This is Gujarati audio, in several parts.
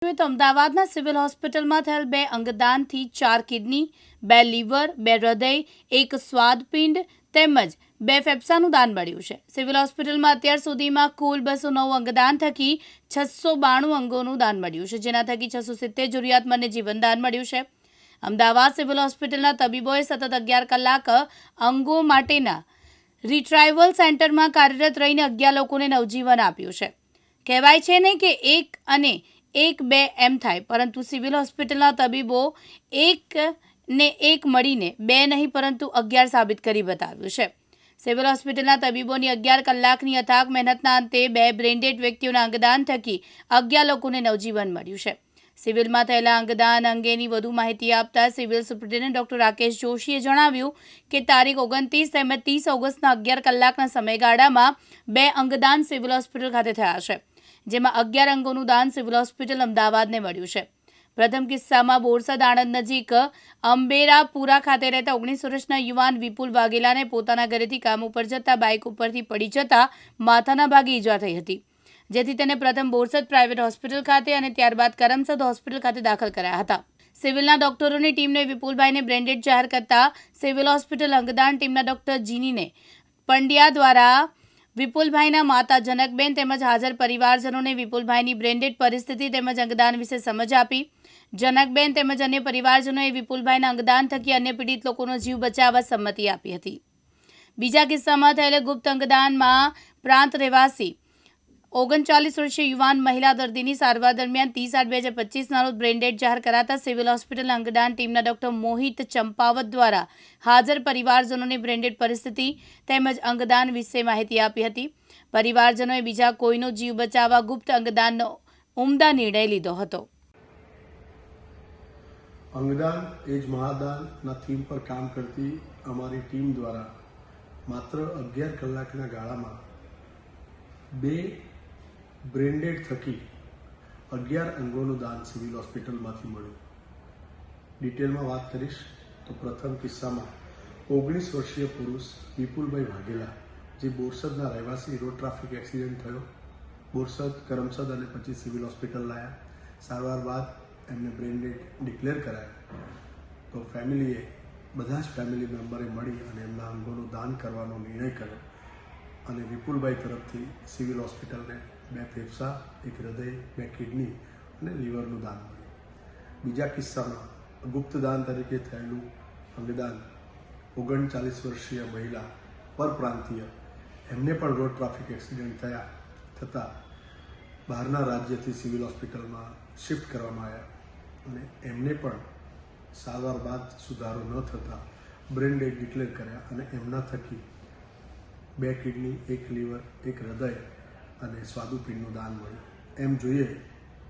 તો અમદાવાદના સિવિલ હોસ્પિટલમાં થયેલ 2 અંગદાનથી 4 કિડની, 2 લીવર, 2 હૃદય, 1 સ્વાદુપિંડ તેમજ 2 ફેફસાનું દાન મળ્યું છે. સિવિલ હોસ્પિટલમાં અત્યાર સુધીમાં કુલ 209 અંગદાન થકી 692 અંગોનું દાન મળ્યું છે, જેના થકી 670 જરૂરિયાતમંદને જીવનદાન મળ્યું છે. અમદાવાદ સિવિલ હોસ્પિટલના તબીબોએ સતત 11 કલાક અંગો માટેના રિટ્રાઇવલ સેન્ટરમાં કાર્યરત રહીને 11 લોકોને નવજીવન આપ્યું છે. કહેવાય છે ને કે 1 અને 1-2 એમ થાય, પરંતુ સિવિલ હોસ્પિટલના તબીબો 1 ને 1 મળીને 2 નહીં પરંતુ 11 સાબિત કરી બતાવ્યું છે. સિવિલ હોસ્પિટલના તબીબોની 11 કલાકની અથાગ મહેનતના અંતે 2 બ્રેન્ડેડ વ્યક્તિઓના અંગદાન થકી 11 લોકોને નવજીવન મળ્યું છે. સિવિલમાં થયેલા અંગદાન અંગેની વધુ માહિતી આપતા સિવિલ સુપ્રિન્ટેન્ડન્ટ ડોક્ટર રાકેશ જોશીએ જણાવ્યું કે તારીખ 29 તેમજ 30 ઓગસ્ટના 11 કલાકના સમયગાળામાં 2 અંગદાન સિવિલ હોસ્પિટલ ખાતે થયા છે, જેમાં 11 અંગોનું દાન સિવિલ હોસ્પિટલ અમદાવાદને મળ્યું છે. પ્રથમ કિસ્સામાં બોરસદ આણંદ નજીક અંબેરાપુરા ખાતે રહેતા 19 વર્ષના યુવાન વિપુલ વાઘેલાને પોતાના ઘરેથી કામ ઉપર જતા બાઇક ઉપરથી પડી જતા માથાના ભાગે ઈજા થઈ હતી, જેથી તેને પ્રથમ બોરસદ પ્રાઇવેટ હોસ્પિટલ ખાતે અને ત્યારબાદ કરમસદ હોસ્પિટલ ખાતે દાખલ કરાયા હતા. સિવિલના ડોક્ટરોની ટીમને વિપુલભાઈને બ્રેન્ડેડ જાહેર કરતા સિવિલ હોસ્પિટલ અંગદાન ટીમના ડોક્ટર જીનીને પંડ્યા દ્વારા વિપુલભાઈના માતા જનકબેન તેમજ હાજર પરિવારજનોને વિપુલભાઈની બ્રેન્ડેડ પરિસ્થિતિ તેમજ અંગદાન વિશે સમજ આપી. જનકબેન તેમજ અન્ય પરિવારજનોએ વિપુલભાઈના અંગદાન થકી અન્ય પીડિત લોકોનો જીવ બચાવવા સંમતિ આપી હતી. બીજા કિસ્સામાં થયેલા ગુપ્ત અંગદાનમાં પ્રાંત રહેવાસી 39 વર્ષીય યુવાન મહિલા દર્દીની સારવાર દરમિયાન 30/8/2025 રોજ બ્રેન્ડેડ જાહેર કરાતા સિવિલ હોસ્પિટલ અંગદાન ટીમના ડોક્ટર મોહિત ચંપાવત દ્વારા હાજર પરિવારજનોને બ્રેન્ડેડ પરિસ્થિતિ તેમજ અંગદાન વિશે માહિતી આપી હતી. પરિવારજનોએ બીજા કોઈનો જીવ બચાવવા ગુપ્ત અંગદાનનો ઉમદા નિર્ણય લીધો હતો. અંગદાન એ જ મહાદાનના થીમ પર કામ કરતી અમારી ટીમ દ્વારા માત્ર 11 કલાકના ગાળામાં 2 બ્રેન્ડેડ થકી 11 અંગોનું દાન સિવિલ હોસ્પિટલમાંથી મળ્યું. ડિટેલમાં વાત કરીશ તો પ્રથમ કિસ્સામાં 19 વર્ષીય પુરુષ વિપુલભાઈ વાઘેલા, જે બોરસદના રહેવાસી, રોડ ટ્રાફિક એક્સિડન્ટ થયો. બોરસદ, કરમસદ અને પછી સિવિલ હોસ્પિટલ લાયા. સારવાર બાદ એમને બ્રેન્ડેડ ડિક્લેર કરાયા. તો ફેમિલીએ બધા જ ફેમિલી મેમ્બરે મળી અને એમના અંગોનું દાન કરવાનો નિર્ણય કર્યો અને વિપુલભાઈ તરફથી સિવિલ હોસ્પિટલને 2 ફેફસા, 1 હૃદય, 2 કિડની અને લીવરનું દાન મળ્યું. બીજા કિસ્સામાં ગુપ્તદાન તરીકે થયેલું અંગદાન 39 વર્ષીય મહિલા પરપ્રાંતીય, એમને પણ રોડ ટ્રાફિક એક્સિડન્ટ થતાં બહારના રાજ્યથી સિવિલ હોસ્પિટલમાં શિફ્ટ કરવામાં આવ્યા અને એમને પણ સારવાર બાદ સુધારો ન થતાં બ્રેન્ડેડ ડિક્લેર કર્યા અને એમના થકી 2 કિડની, 1 લીવર, 1 હૃદય અને સ્વાદુપિંડનું દાન મળ્યું. એમ જોઈએ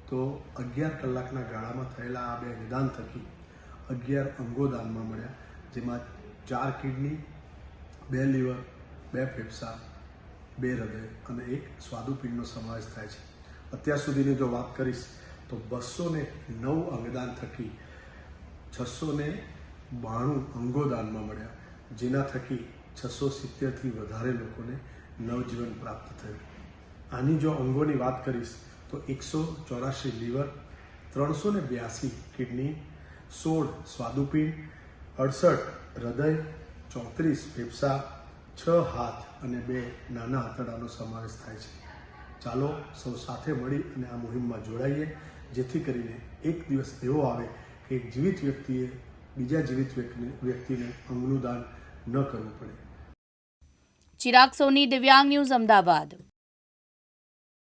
તો 11 કલાકના ગાળામાં થયેલા આ 2 નિદાન થકી 11 અંગો દાનમાં મળ્યા, જેમાં 4 કિડની, 2 લીવર, 2 ફેફસા, 2 હૃદય અને 1 સ્વાદુપિંડનો સમાવેશ થાય છે. અત્યાર સુધીની જો વાત કરીશ તો 209 અંગદાન થકી 692 અંગો દાનમાં મળ્યા, જેના થકી 670થી વધારે લોકોને નવજીવન પ્રાપ્ત થયું. આની જો અંગોની વાત કરીશ તો 184 લીવર, 382 કિડની, 16 સ્વાદુપિંડ, 68 હૃદય, 34 ફેફસા, 6 હાથ અને 2 નાના આંતરડાનો સમાવેશ થાય છે. ચાલો સૌ સાથે મળી અને આ મુહિમમાં જોડાઈએ, જેથી કરીને એક દિવસ એવો આવે કે એક જીવિત વ્યક્તિએ બીજા જીવિત વ્યક્તિને અંગનું દાન ન કરવું પડે. ચિરાગ સોની, દિવ્યાંગ ન્યૂઝ, અમદાવાદ.